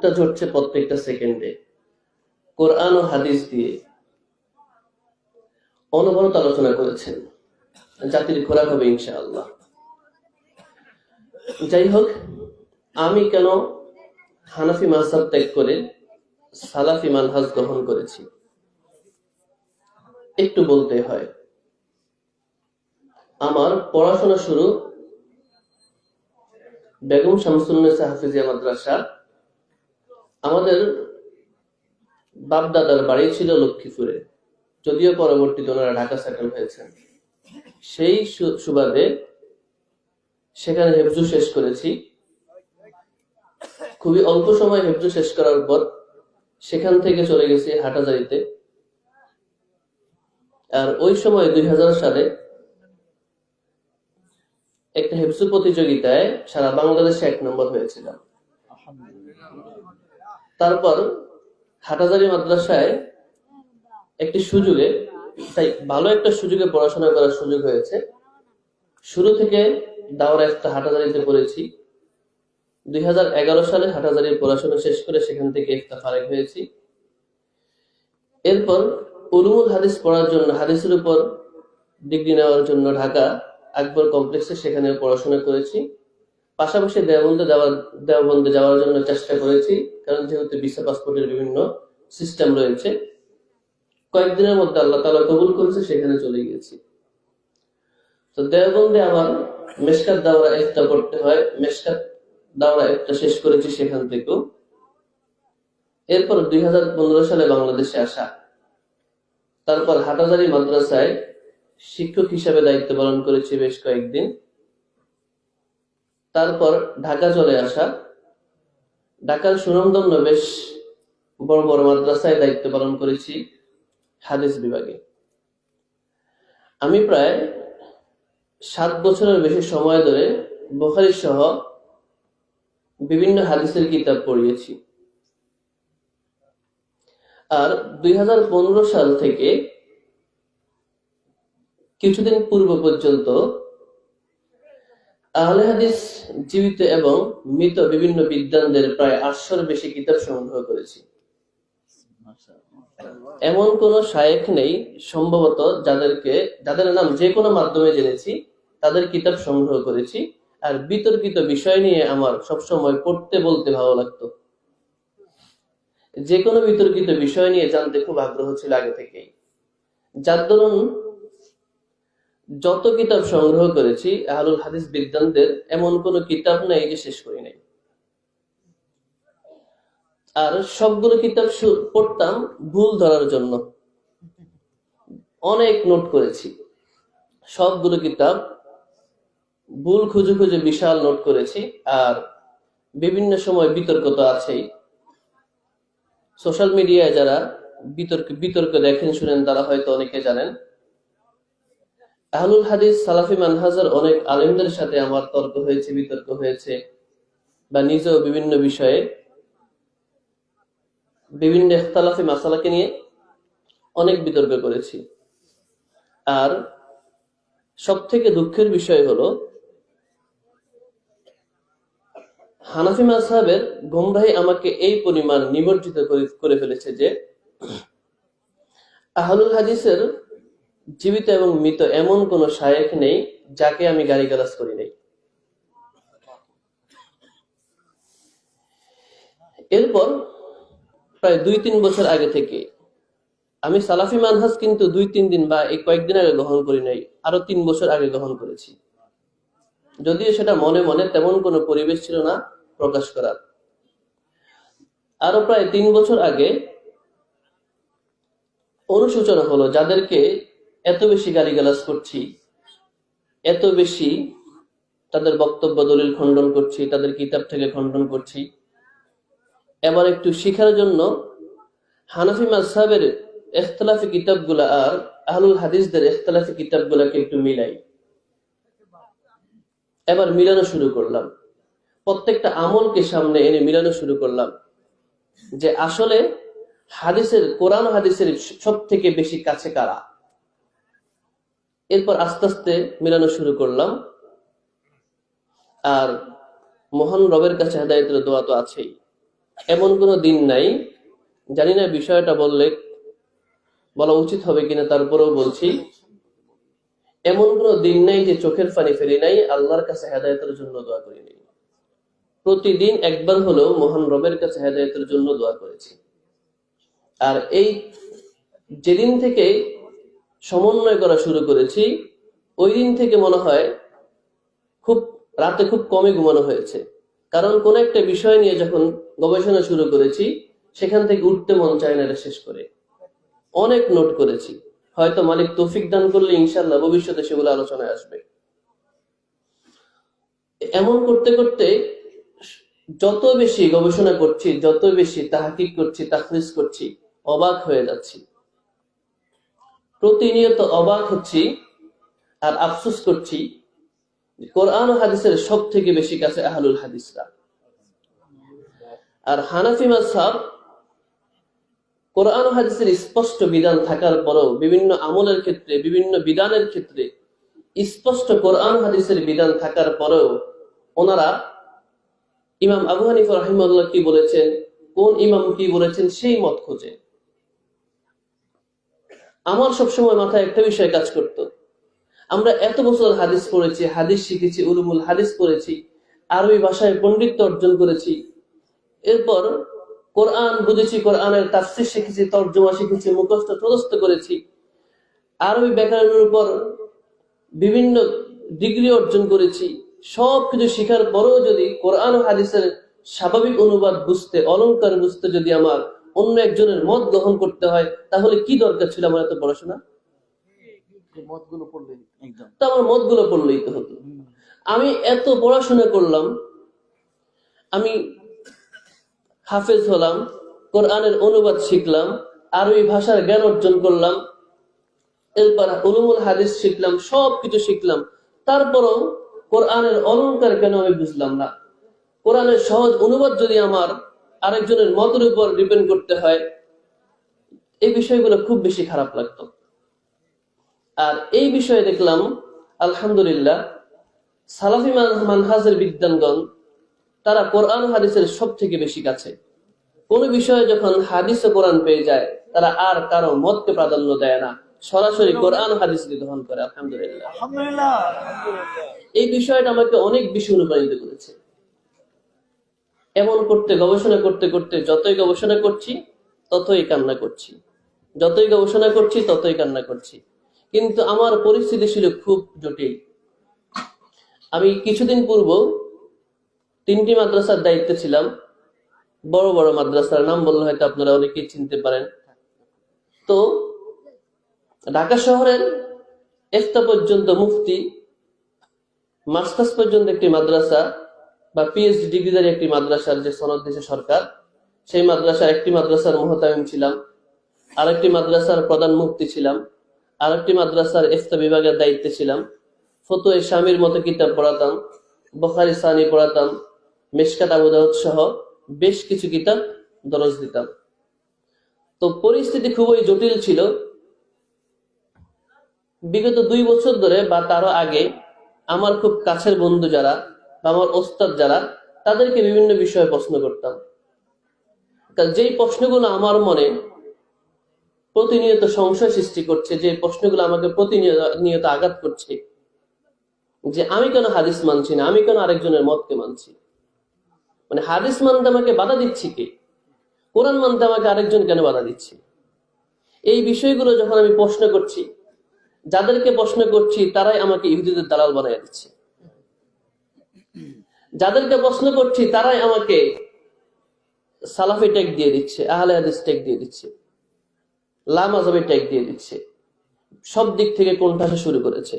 বুকটা ঝরছে প্রত্যেকটা সেকেন্ডে। কোরআন ও হাদিস দিয়ে অনবরত আলোচনা করেছেন, জাতির খোরাক হবে ইনশাআল্লাহ। যাই হোক, আমি কেন হানাফি মাযহাব ত্যাগ করে সালাফি মানহাজ গ্রহণ করেছি একটু বলতে হয়। আমার পড়াশোনা শুরু বেগম শামসুন্নেসা হাফিজিয়া মাদ্রাসা। আমাদের বাপ দাদার বাড়ি ছিল লক্ষ্মীপুরে, যদিও পরবর্তীতে ওনারা ঢাকা সেটেল হয়েছেন। সেই সুবাদে সেখানে হেফজু শেষ করেছি। খুবই অল্প সময় হেফজু শেষ করার পর সেখান থেকে চলে গেছি হাটাজারিতে। আর ওই সময় 2000 সালে একটা হেফজু প্রতিযোগিতায় সারা বাংলাদেশে 1 নম্বর হয়েছিলাম। তারপর হাটাজারি মাদ্রাসায় একটি সুযোগে, তাই ভালো একটা সুযোগে পড়াশোনা করার সুযোগ হয়েছে। শুরু থেকে দাওরা ইফতা হাটাজারিতে পড়েছি। 2011 সালে হাটাজারির পড়াশোনা শেষ করে সেখান থেকে ইফতা ফারেক হয়েছি। এরপর উলুমুল হাদিস পড়ার জন্য, হাদিসের উপর ডিগ্রি নেওয়ার জন্য ঢাকা আকবর কমপ্লেক্সে সেখানে পড়াশোনা করেছি। পাশাপাশি দেওবন্দে যাওয়ার জন্য চেষ্টা করেছি, কারণ যেহেতু ভিসা পাসপোর্টের বিভিন্ন সিস্টেম রয়েছে। কয়েকদিনের মধ্যে আল্লাহ তাআলা কবুল করেছে, সেখানে চলে গিয়েছি। তো দেওবন্দে আমার মেশকাত দাওরা ইফতা পড়তে হয়, মেশকাত দাওরা ইফতা শেষ করেছি সেখান থেকেও। এরপর 2015 সালে বাংলাদেশে আসা, তারপর হাটাজারি মাদ্রাসায় শিক্ষক হিসেবে দায়িত্ব পালন করেছি বেশ কয়েকদিন। তারপর ঢাকা চলে আসা, ঢাকার সুনামধন্য বেশ বড় বড় মাদ্রাসায় দায়িত্ব পালন করেছি হাদিস বিভাগে। আমি প্রায় 7 বছরের বেশি সময় ধরে বুখারী সহ বিভিন্ন হাদিসের কিতাব পড়িয়েছি। আর 2015 সাল থেকে কিছুদিন পূর্ব পর্যন্ত আহলে হাদিস জীবিত এবং মৃত বিভিন্ন বিদ্বানদের প্রায় 800-এর বেশি কিতাব সংগ্রহ করেছি। এমন কোন শায়েখ নেই সম্ভবত যাদের নাম যে কোনো মাধ্যমে জেনেছি, তাদের কিতাব সংগ্রহ করেছি। আর বিতর্কিত বিষয় নিয়ে আমার সবসময় পড়তে বলতে ভালো লাগতো। যে কোনো বিতর্কিত বিষয় নিয়ে জানতে খুব আগ্রহ ছিল আগে থেকেই, যার দরুন যত কিতাব সংগ্রহ করেছি আহলুল হাদিস বিদ্বানদের এমন কোন কিতাব নাই যে শেষ করি নাই। আর সবগুলো কিতাব পড়তাম ভুল ধরার জন্য, অনেক নোট করেছি। সবগুলো কিতাব ভুল খুঁজে খুঁজে বিশাল নোট করেছি। আর বিভিন্ন সময় বিতর্ক তো আছেই। সোশ্যাল মিডিয়ায় যারা বিতর্ক দেখেন শুনেন তারা হয়তো অনেকে জানেন। আহলুল হাদিস সালাফি মানহাজের অনেক আলেমদের সাথে আমার তর্ক হয়েছে, বিতর্ক হয়েছে, বা নিজেও বিভিন্ন বিষয়ে বিভিন্ন ইখতিলাফি মাসালাকে নিয়ে অনেক বিতর্ক করেছি। আর সবথেকে দুঃখের বিষয় হলো হানাফি মাযহাবের গোমরাহি আমাকে এই পরিমাণ নিমজ্জিত করে ফেলেছে যে আহলুল হাদিসের জীবিত এবং মৃত এমন কোন শায়েখ নেই যাকে আমি গালিগালাজ করি নাই। এরপর প্রায় 2-3 বছর আগে থেকে আমি সালাফি মানহাজ কিন্তু 2-3 দিন বা এই কয়েকদিন আগে গ্রহণ করি নাই, আরো 3 বছর আগে গ্রহণ করেছি। যদিও সেটা মনে মনে তেমন কোনো পরিবেশ ছিল না প্রকাশ করার। আরো প্রায় 3 বছর আগে অনুশোচনা হলো, যাদেরকে এত বেশি গালিগালাজ করছি, এত বেশি তাদের বক্তব্য দলিল খণ্ডন করছি, তাদের কিতাব থেকে খণ্ডন করছি, এবার একটু শিখার জন্য হানাফি মাযহাবের ইখতিলাফি কিতাবগুলা আর আহলুল হাদিসদের ইখতিলাফি কিতাবগুলাকে একটু মিলাই। এবার মিলানো শুরু করলাম, প্রত্যেকটা আমলকে সামনে এনে মিলানো শুরু করলাম যে আসলে হাদিসের, কোরআন হাদিসের সব থেকে বেশি কাছে কারা। এরপর আস্তে আস্তে মিলানো শুরু করলাম। আর মহান রবের কাছে হেদায়েতের দোয়া তো আছেই। এমন কোনো দিন নাই, জানি না বিষয়টা বলা উচিত হবে কিনা, তারপরেও বলছি, এমন কোনো দিন নাই যে চোখের পানি ফেলি নাই, আল্লাহর কাছে হেদায়েতের জন্য দোয়া করি নাই। প্রতিদিন একবার হলেও মহান রবের কাছে হেদায়েতের জন্য দোয়া করেছি। আর এই যেদিন থেকে সমন্বয় করা শুরু করেছি, ওই দিন থেকে মনে হয় রাতে খুব কমই ঘুমানো হয়েছে। কারণ কোন একটা বিষয় নিয়ে যখন গবেষণা শুরু করেছি, সেখান থেকে উঠতে মন চায় না এটা শেষ করে। অনেক নোট করেছি, হয়তো মালিক তৌফিক দান করলে ইনশাআল্লাহ ভবিষ্যতে সেগুলো আলোচনায় আসবে। এমন করতে করতে যত বেশি গবেষণা করছি, যত বেশি তাহকিক করছি, তাখরিজ করছি, অবাক হয়ে যাচ্ছি। প্রতিনিয়ত অবাক হচ্ছি আর আফসোস করছি, কোরআন ও হাদিসের সব থেকে বেশি কাছে আহলুল হাদিসরা। আর হানাফি মাযহাব কোরআন ও হাদিসের স্পষ্ট বিধান থাকার পরেও বিভিন্ন আমলের ক্ষেত্রে, বিভিন্ন বিধানের ক্ষেত্রে স্পষ্ট কোরআন হাদিসের বিধান থাকার পরেও ওনারা ইমাম আবু হানিফা রাহিমাহুল্লাহ কি বলেছেন, কোন ইমাম কি বলেছেন, সেই মত খোঁজে। আমার সবসময় মাথায় একটা বিষয় কাজ করত, আমরা এত বছর হাদিস পড়েছি, হাদিস শিখেছি, উলুমুল হাদিস পড়েছি, আরবি ভাষায় পণ্ডিত্য অর্জন করেছি, এরপর কোরআন বুঝেছি, কোরআনের তাফসীর শিখেছি, তরজমা শিখেছি, মুখস্থ টুখস্থ করেছি, আরবি ব্যাকরণের উপর বিভিন্ন ডিগ্রি অর্জন করেছি। সবকিছু শিখার পরেও যদি কোরআন ও হাদিসের স্বাভাবিক অনুবাদ বুঝতে, অলংকার বুঝতে যদি আমার অন্য একজনের মত গ্রহণ করতে হয়, তাহলে কি দরকার ছিল আমার এত পড়াশোনা? তো আমার মতগুলো পড়লেই তো হতো। আমি এত পড়াশোনা করলাম, আমি হাফেজ হলাম, কোরআনের অনুবাদ শিখলাম, আরবি ভাষার জ্ঞান অর্জন করলাম, এরপর উলুমুল হাদিস শিখলাম, সবকিছু শিখলাম, তারপরও কোরআনের অলংকার কেন আমি বুঝলাম না? কোরআনের সহজ অনুবাদ যদি আমার আরেকজনের মতের উপর ডিপেন্ড করতে হয়, এই বিষয়গুলো খুব বেশি খারাপ লাগতো। আর এই বিষয়ে দেখলাম আলহামদুলিল্লাহ সালাফি মানহাজের বিদ্বানগণ তারা কোরআন হাদিসের সব থেকে বেশি কাছে। কোন বিষয়ে যখন হাদিস ও কোরআন পেয়ে যায়, তারা আর কারো মতকে প্রাধান্য দেয় না, সরাসরি কোরআন হাদিসকে গ্রহণ করে। আলহামদুলিল্লাহ, এই বিষয়টা আমাকে অনেক বেশি অনুপ্রাণিত করেছে। এমন করতে, গবেষণা করতে করতে যতই গবেষণা করছি ততই কান্না করছি, যতই গবেষণা করছি ততই কান্না করছি। কিন্তু আমার পরিস্থিতি ছিল খুব জটিল। আমি কিছুদিন পূর্ব 3টি মাদ্রাসার দায়িত্বে ছিলাম, বড় বড় মাদ্রাসার নাম বললে হয়তো আপনারা অনেকেই চিনতে পারেন। তো ঢাকা শহরের ইফতা পর্যন্ত মুফতি, মাস্টার্স পর্যন্ত একটি মাদ্রাসা বা পিএইচডি ডিগ্রিধারী একটি মাদ্রাসার যে সনদ দিয়েছে সরকার, সেই মাদ্রাসার একটি মাদ্রাসার মুহতামিম ছিলাম, আরেকটি মাদ্রাসার প্রধান মুফতি ছিলাম, আরেকটি মাদ্রাসার ইফতা বিভাগের দায়িত্বে ছিলাম। ফতোয়া শামির মতো কিতাব পড়াতাম, বুখারী সানি পড়াতাম, মিশকাত আবু দাউদ সহ বেশ কিছু কিতাব দরজ দিতাম। তো পরিস্থিতি খুবই জটিল ছিল। বিগত 2 বছর ধরে বা তারও আগে আমার খুব কাছের বন্ধু যারা বা আমার ওস্তাদ যারা, তাদেরকে বিভিন্ন বিষয়ে প্রশ্ন করতাম। যেই প্রশ্নগুলো আমার মনে প্রতিনিয়ত সংশয় সৃষ্টি করছে, যে প্রশ্নগুলো আমাকে প্রতিনিয়ত আঘাত করছে, যে আমি কেন হাদিস মানছি না, আমি কেন আরেকজনের মতকে মানছি, মানে হাদিস মানতে আমাকে বাধা দিচ্ছি কে, কোরআন মানতে আমাকে আরেকজন কেন বাধা দিচ্ছে। এই বিষয়গুলো যখন আমি প্রশ্ন করছি, যাদেরকে প্রশ্ন করছি তারাই আমাকে ইহুদিদের দালাল বানিয়ে দিচ্ছে, যাদেরকে প্রশ্ন করছি তারাই আমাকে সালাফি ট্যাগ দিয়ে দিচ্ছে, আহলে হাদিস ট্যাগ দিয়ে দিচ্ছে, লামাযাবি ট্যাগ দিয়ে দিচ্ছে, সব দিক থেকে কোণঠাসা শুরু করেছে।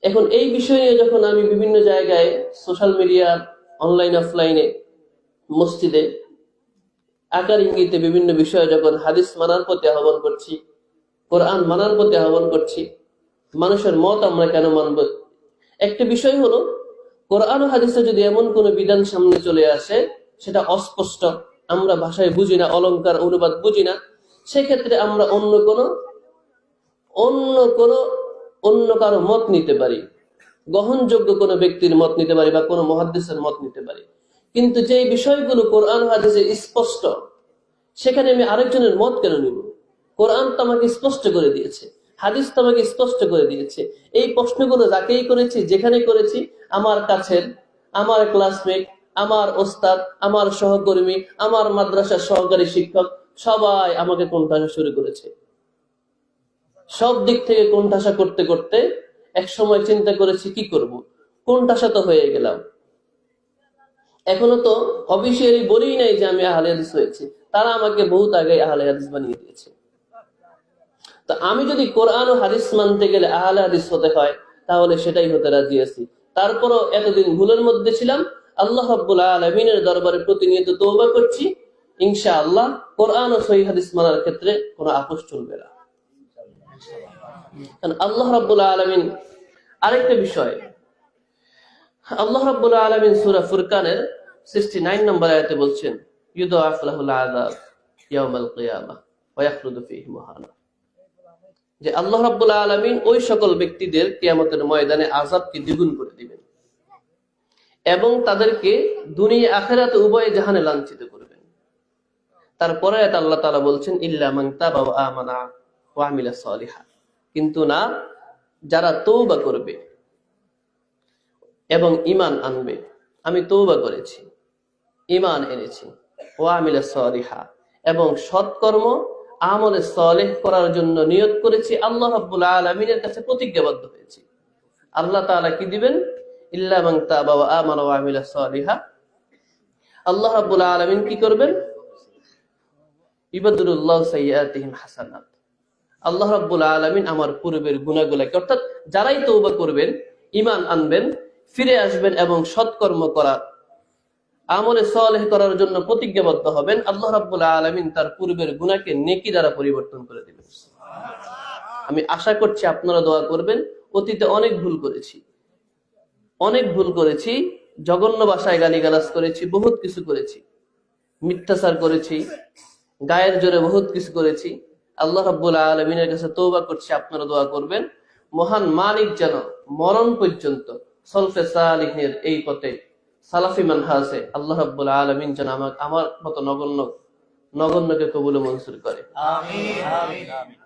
এখন এই বিষয় নিয়ে যখন আমি বিভিন্ন জায়গায় সোশ্যাল মিডিয়া, অনলাইন অফলাইনে, মসজিদে আকার ইঙ্গিতে বিভিন্ন বিষয়ে যখন হাদিস মানার প্রতি আহ্বান করছি, কোরআন মানার প্রতি আহ্বান করছি, মানুষের মত আমরা কেন মানব, একটা বিষয় হলো কোরআন ও হাদিসে যদি এমন কোন বিধান সামনে চলে আসে, সেটা অস্পষ্ট, আমরা ভাষায় বুঝি না, অলংকার অনুবাদ বুঝি না, সেক্ষেত্রে আমরা অন্য কারো মত নিতে পারি, গ্রহণযোগ্য কোনো ব্যক্তির মত নিতে পারি বা কোনো মুহাদ্দিসের মত নিতে পারি। কিন্তু যে বিষয়গুলো কোরআন হাদিসে স্পষ্ট, সেখানে আমি আরেকজনের মত কেন নিব? কোরআন তো আমাকে স্পষ্ট করে দিয়েছে, হাদিস তো আমাকে স্পষ্ট করে দিয়েছে। এই প্রশ্নগুলো যাকেই করেছি, যেখানে করেছি, আমার কাছের, আমার ক্লাসমেট, আমার ওস্তাদ, আমার সহকর্মী, আমার মাদ্রাসার সহকারী শিক্ষক সবাই আমাকে কোণঠাসা শুরু করেছে। সব দিক থেকে কোণঠাসা করতে করতে এক সময় চিন্তা করেছি কি করব, কোণঠাসা তো হয়ে গেলাম। এখনো তো অফিসিয়ালি বলেই নাই যে আমি আহলে হাদিস হয়েছি, তারা আমাকে বহুত আগে আহলে হাদিস বানিয়ে দিয়েছে। তো আমি যদি কোরআন ও হাদিস মানতে গেলে আহলে হাদিস হতে হয়, তাহলে সেটাই হতে রাজি আছি। তারপরও এতদিন ভুলের মধ্যে ছিলাম, আল্লাহ রাব্বুল আলামিনের দরবারে প্রতিনিয়ত তওবা করছি, ইনশাআল্লাহ কোরআন ও সহিহ হাদিস মানার ক্ষেত্রে কোনো আপোষ চলবে না। কারণ আল্লাহ রাব্বুল আলামিন আরেকটা বিষয়, আল্লাহ রাব্বুল আলামিন সূরা ফুরকানের 69 নম্বর আয়াতে বলছেন, ইউদাআফ লাহুল আযাব ইয়াউমাল কিয়ামাহ ওয়া ইয়াখলুদু ফীহি মুহানা, যে আল্লাহ রাব্বুল আলামিন ওই সকল ব্যক্তিদের কিয়ামতের ময়দানে আযাবকে দ্বিগুণ করে দিবেন এবং তাদেরকে দুনিয়া আখিরাত উভয় জাহানে লাঞ্ছিত করবেন। তারপরে আল্লাহ তাআলা বলছেন, ইল্লা মান তাবা ওয়া আমানা ওয়া আমিলা সালিহা, কিন্তু না, যারা তওবা করবে এবং ঈমান আনবে। আমি তওবা করেছি, ঈমান এনেছি, ওয়া আমিলা সালিহা, এবং সৎকর্ম আমলে সালেহ করার জন্য নিয়ত করেছি, আল্লাহ রাব্বুল আলামিনের কাছে প্রতিজ্ঞাবদ্ধ হয়েছি। আল্লাহ তাআলা কি দিবেন? ইল্লা মান তাবা ওয়া আমানা ওয়া আমিলা সালিহা। আল্লাহ রাব্বুল আলামিন কি করবেন? ইবাদুল্লাহ সাইয়্যাতিহিম হাসানাত। আল্লাহ রাব্বুল আলামিন আমার পূর্বের গুনাহগুলোকে, অর্থাৎ যারাই তওবা করবেন, ঈমান আনবেন, ফিরে আসবেন এবং সৎকর্ম করার, আমলে সালেহ করার জন্য প্রতিজ্ঞাবদ্ধ হবেন, আল্লাহ রাব্বুল আলামিন তার পূর্বের গুনাহকে নেকি দ্বারা পরিবর্তন করে দিবেন। আমি আশা করছি আপনারা দোয়া করবেন। অতীতে অনেক ভুল করেছি, জঘন্য ভাষায় গালিগালাজ করেছি, বহুত কিছু করেছি, মিথ্যাচার করেছি, গায়ের জোরে বহুত কিছু করেছি। আল্লাহ রাব্বুল আলামিনের কাছে তওবা করছি, আপনারা দোয়া করবেন মহান মালিক যেন মরণ পর্যন্ত সলফে সালিহিনের এই পথে, সালাফি মানহাজে আল্লাহ রাব্বুল আলামিন যেন আমার মতো নগণ্যকে কবুল ও মঞ্জুর করে। আমিন আমিন আমিন।